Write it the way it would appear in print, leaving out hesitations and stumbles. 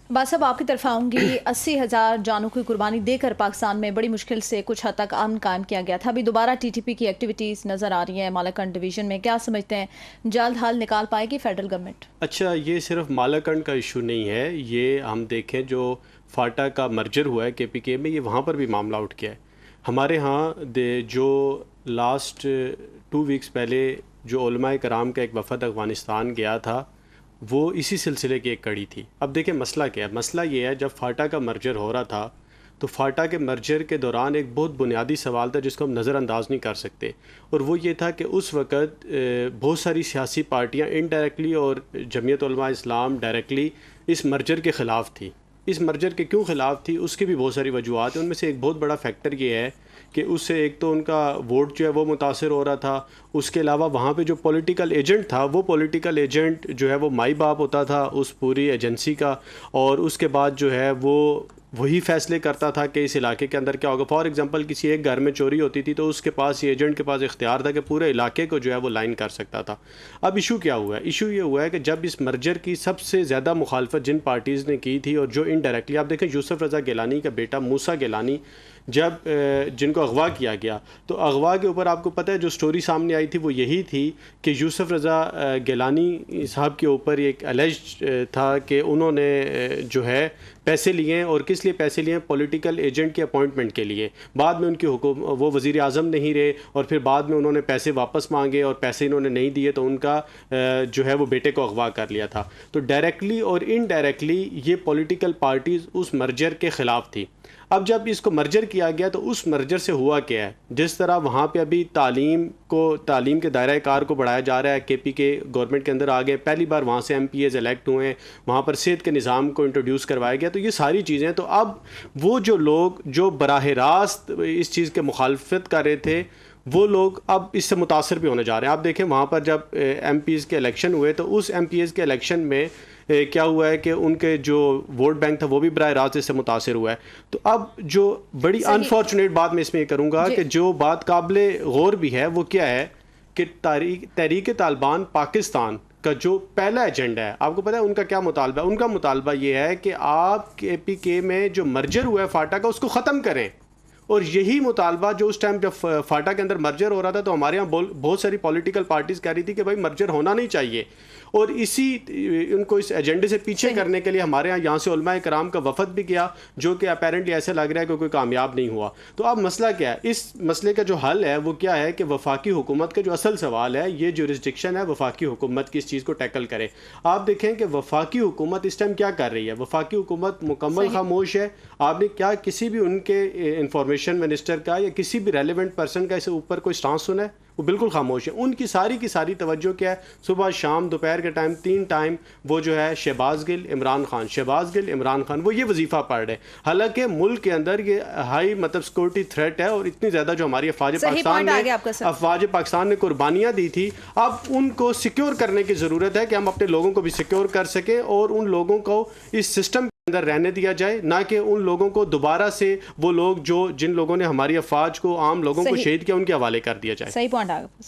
बात साहब आपकी तरफ आऊंगी। 80,000 जानों की कुर्बानी देकर पाकिस्तान में बड़ी मुश्किल से कुछ हद तक अमन कायम किया गया था। अभी दोबारा टीटीपी की एक्टिविटीज़ नज़र आ रही हैं मालाकंड डिवीज़न में। क्या समझते हैं, जल्द हल निकाल पाएगी फेडरल गवर्नमेंट? अच्छा, ये सिर्फ मालाकंड का इशू नहीं है, ये हम देखें जो फाटा का मर्जर हुआ है केपीके में, ये वहाँ पर भी मामला उठ गया है। हमारे यहाँ जो लास्ट 2 वीक्स पहले जो उलमाए कराम का एक वफ़द अफ़गानिस्तान गया था, वो इसी सिलसिले की एक कड़ी थी। अब देखें मसला क्या है। मसला ये है, जब फाटा का मर्जर हो रहा था तो फाटा के मर्जर के दौरान एक बहुत बुनियादी सवाल था जिसको हम नज़रअंदाज नहीं कर सकते, और वो ये था कि उस वक़्त बहुत सारी सियासी पार्टियां इनडायरेक्टली और जमीयत उलमा इस्लाम डायरेक्टली इस मर्जर के ख़िलाफ़ थी। इस मर्जर के क्यों ख़िलाफ़ थी, उसकी भी बहुत सारी वजूहत हैं। उनमें से एक बहुत बड़ा फैक्टर ये है कि उससे एक तो उनका वोट जो है वो मुतासर हो रहा था। उसके अलावा वहाँ पे जो पॉलिटिकल एजेंट था, वो पॉलिटिकल एजेंट जो है वो माई बाप होता था उस पूरी एजेंसी का, और उसके बाद जो है वो वही फ़ैसले करता था कि इस इलाके के अंदर क्या होगा। फॉर एग्जांपल किसी एक घर में चोरी होती थी तो उसके पास, ये एजेंट के पास इख्तियार था कि पूरे इलाके को जो है वो लाइन कर सकता था। अब इशू क्या हुआ है? इशू ये हुआ है कि जब इस मर्जर की सबसे ज़्यादा मुखालफत जिन पार्टीज़ ने की थी, और जो इनडायरेक्टली, आप देखें यूसुफ रज़ा गिलानी का बेटा मूसा गिलानी जब जिनको अगवा किया गया, तो अगवा के ऊपर आपको पता है जो स्टोरी सामने आई थी वो यही थी कि यूसुफ रज़ा गिलानी साहब के ऊपर एक अलेज्ड था कि उन्होंने जो है पैसे लिए, और किस लिए पैसे लिए? पॉलिटिकल एजेंट के अपॉइंटमेंट के लिए। बाद में उनकी वो वज़ीर आज़म नहीं रहे, और फिर बाद में उन्होंने पैसे वापस मांगे और पैसे इन्होंने नहीं दिए, तो उनका जो है वो बेटे को अगवा कर लिया था। तो डायरेक्टली और इनडायरेक्टली ये पॉलिटिकल पार्टीज़ उस मर्जर के ख़िलाफ़ थी। अब जब इसको मर्जर किया गया तो उस मर्जर से हुआ क्या है? जिस तरह वहाँ पे अभी तालीम के दायरा कार को बढ़ाया जा रहा है, केपीके गवर्नमेंट के अंदर आ गए, पहली बार वहाँ से MPAs इलेक्ट हुए हैं, वहाँ पर सेहत के निज़ाम को इंट्रोड्यूस करवाया गया, तो ये सारी चीज़ें। तो अब वो जो लोग जो बराह रास्त इस चीज़ के मुखालफत कर रहे थे, वो लोग अब इससे मुतासर भी होने जा रहे हैं। आप देखें वहाँ पर जब MPs के इलेक्शन हुए तो उस MPs के इलेक्शन में क्या हुआ है कि उनके जो वोट बैंक था वो भी बराह रास्त इससे मुतासर हुआ है। तो अब जो बड़ी अनफॉर्चुनेट बात मैं इसमें ये करूँगा कि जो बात काबिले गौर भी है वो क्या है कि तहरीक तालिबान पाकिस्तान का जो पहला एजेंडा है, आपको पता है उनका क्या मुतालबा है? उनका मुतालबा ये है कि आप KPK में जो मर्जर हुआ है फाटा का, उसको ख़त्म करें। और यही मुतालबा जो उस टाइम जब फाटा के अंदर मर्जर हो रहा था, तो हमारे यहाँ बहुत सारी पॉलिटिकल पार्टीज़ कह रही थी कि भाई मर्जर होना नहीं चाहिए, और उनको इस एजेंडे से पीछे करने के लिए हमारे यहाँ से उलमाए कराम का वफद भी गया, जो कि अपेरेंटली ऐसा लग रहा है कि कोई कामयाब नहीं हुआ। तो अब मसला क्या है? इस मसले का जो हल है वो क्या है कि वफाकी हुकूमत का जो असल सवाल है, ये जुरिस्डिक्शन है वफाकी हुकूमत की, इस चीज़ को टैकल करे। आप देखें कि वफाकी हुकूमत इस टाइम क्या कर रही है? वफाकी हुकूमत मुकम्मल खामोश है। आपने क्या किसी भी उनके इंफॉर्मेशन मिनिस्टर का या किसी भी रेलिवेंट पर्सन का इसके ऊपर कोई स्टांस सुना है? वो बिल्कुल खामोश है। उनकी सारी की सारी तवज्जो क्या है? सुबह शाम दोपहर के टाइम 3 टाइम वो जो है शहबाज गिल इमरान खान, शहबाज गिल इमरान खान, वो ये वजीफ़ा पढ़ रहे हैं। हालांकि मुल्क के अंदर ये हाई सिक्योरिटी थ्रेट है, और इतनी ज़्यादा जो हमारी अफवाज पाकिस्तान ने कुर्बानियाँ दी थी, अब उनको सिक्योर करने की ज़रूरत है कि हम अपने लोगों को भी सिक्योर कर सकें, और उन लोगों को इस सिस्टम अंदर रहने दिया जाए, ना कि उन लोगों को दोबारा से वो लोग जिन लोगों ने हमारी अफवाज को, आम लोगों को शहीद किया, उनके हवाले कर दिया जाए। सही पॉइंट आ गया।